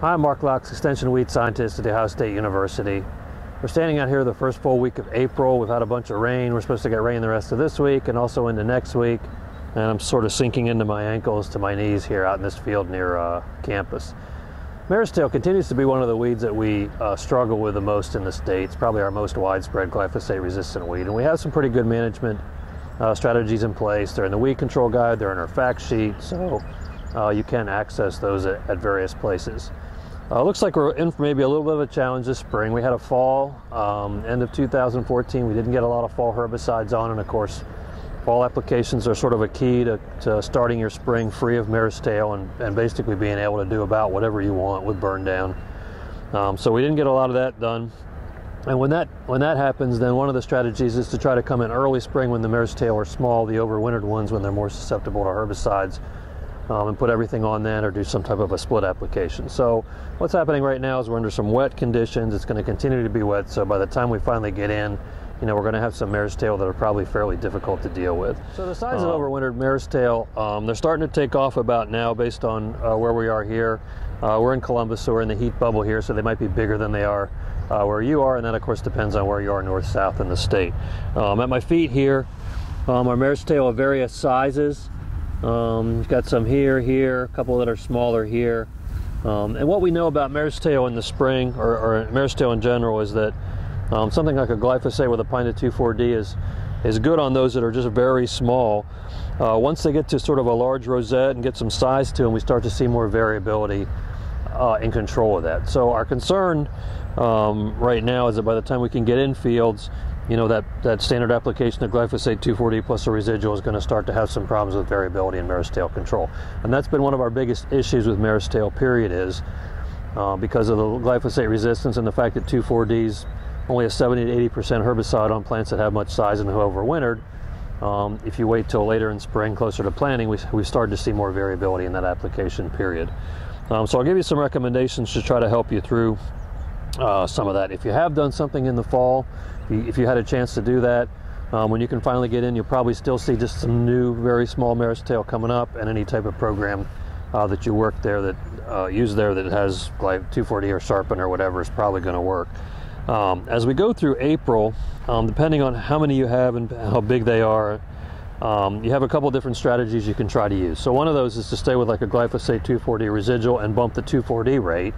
Hi, I'm Mark Loux, Extension Weed Scientist at The Ohio State University. We're standing out here the first full week of April. We've had a bunch of rain. We're supposed to get rain the rest of this week and also into next week. And I'm sort of sinking into my ankles to my knees here out in this field near campus. Marestail continues to be one of the weeds that we struggle with the most in the state. It's probably our most widespread glyphosate-resistant weed. And we have some pretty good management strategies in place. They're in the weed control guide, they're in our fact sheet, so you can access those at various places. Looks like we're in for maybe a little bit of a challenge this spring. We had a fall, end of 2014. We didn't get a lot of fall herbicides on, and of course, fall applications are sort of a key to starting your spring free of Marestail and basically being able to do about whatever you want with burn down. So we didn't get a lot of that done. And when that happens, then one of the strategies is to try to come in early spring when the Marestail are small, the overwintered ones when they're more susceptible to herbicides. And put everything on then or do some type of a split application. So what's happening right now is we're under some wet conditions. It's going to continue to be wet, so by the time we finally get in, we're going to have some Marestail that are probably fairly difficult to deal with. So the size of overwintered Marestail, they're starting to take off about now based on where we are here. We're in Columbus, so we're in the heat bubble here, so they might be bigger than they are where you are, and that of course depends on where you are north-south in the state. At my feet here, our Marestail of various sizes. You've got some here, a couple that are smaller here. And what we know about Marestail in the spring, or Marestail in general, is that something like a glyphosate with a pint of 2,4-D is good on those that are just very small. Once they get to sort of a large rosette and get some size to them, we start to see more variability in control of that. So our concern right now is that by the time we can get in fields, that standard application of glyphosate 2,4-D plus a residual is going to start to have some problems with variability in Marestail control. And that's been one of our biggest issues with Marestail, period, is because of the glyphosate resistance and the fact that 2,4-D is only a 70 to 80% herbicide on plants that have much size and who overwintered. If you wait till later in spring, closer to planting, we started to see more variability in that application, period. So I'll give you some recommendations to try to help you through some of that. If you have done something in the fall, if you had a chance to do that, when you can finally get in, you'll probably still see just some new, very small Marestail coming up, and any type of program that you work there that use there that has like 2,4-D or Sharpen or whatever is probably going to work. As we go through April, depending on how many you have and how big they are, you have a couple different strategies you can try to use. So one of those is to stay with like a glyphosate 2,4-D residual and bump the 2,4-D rate,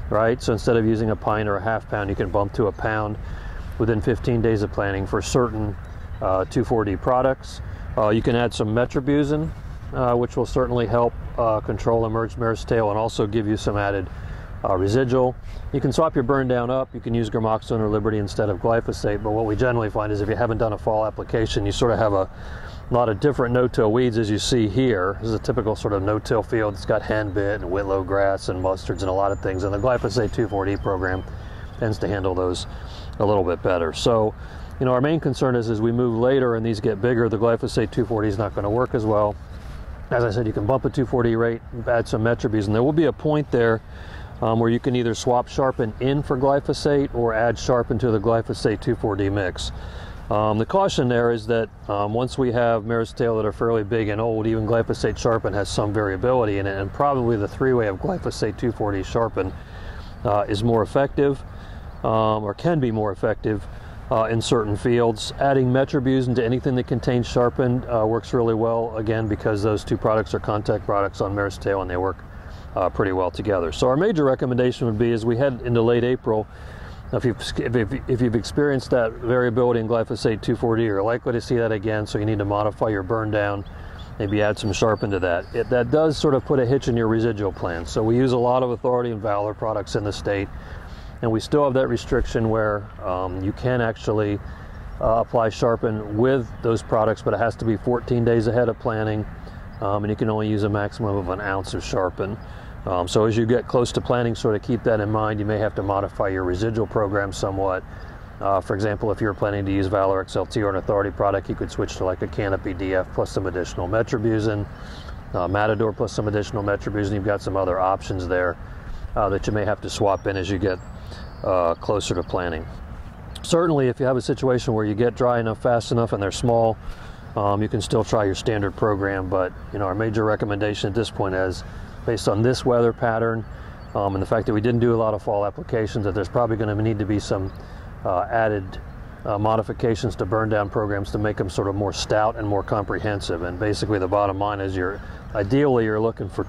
right? So instead of using a pint or a half pound, you can bump to a pound within 15 days of planting for certain 2,4-D products. You can add some metribuzin, which will certainly help control emerged Marestail and also give you some added residual. You can swap your burn down up. You can use Gramoxone or Liberty instead of glyphosate, but what we generally find is if you haven't done a fall application, you sort of have a lot of different no-till weeds as you see here. This is a typical sort of no-till field. It's got henbit and whitlow grass and mustards and a lot of things, and the glyphosate 2,4-D program tends to handle those a little bit better. So, our main concern is as we move later and these get bigger, the glyphosate 2,4-D is not going to work as well. As I said, you can bump a 2,4-D rate, add some metribuzin. There will be a point there where you can either swap Sharpen in for glyphosate or add Sharpen to the glyphosate 2,4-D mix. The caution there is that once we have Marestail that are fairly big and old, even glyphosate Sharpen has some variability in it, and probably the three-way of glyphosate 2,4-D Sharpen is more effective, or can be more effective in certain fields. Adding metribuzin to anything that contains Sharpen works really well, again, because those two products are contact products on Marestail and they work pretty well together. So our major recommendation would be as we head into late April, if you've experienced that variability in glyphosate 2,4-D, you're likely to see that again, so you need to modify your burn down, maybe add some Sharpen to that. That does sort of put a hitch in your residual plan. So we use a lot of Authority and Valor products in the state, and we still have that restriction where you can actually apply Sharpen with those products, but it has to be 14 days ahead of planting, and you can only use a maximum of an ounce of Sharpen. So as you get close to planting, sort of keep that in mind. You may have to modify your residual program somewhat. For example, if you're planning to use Valor XLT or an Authority product, you could switch to like a Canopy DF plus some additional metribuzin, Matador plus some additional metribuzin. You've got some other options there that you may have to swap in as you get closer to planting. Certainly, if you have a situation where you get dry enough, fast enough, and they're small, you can still try your standard program. But our major recommendation at this point is, based on this weather pattern and the fact that we didn't do a lot of fall applications, that there's probably going to need to be some added modifications to burn down programs to make them sort of more stout and more comprehensive. And basically the bottom line is ideally you're looking for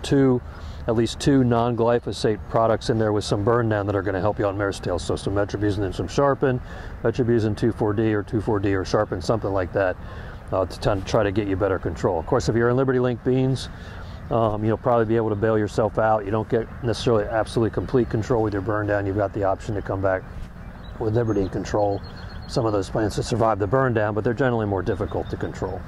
at least two non-glyphosate products in there with some burn down that are going to help you on Marestail. So some metribuzin and some sharpen, metribuzin 2,4-D or 2,4-D or sharpen, something like that, to try to get you better control. Of course, if you're in Liberty Link beans, you'll probably be able to bail yourself out. You don't get necessarily absolutely complete control with your burn down. You've got the option to come back with Liberty and control some of those plants to survive the burn down, but they're generally more difficult to control.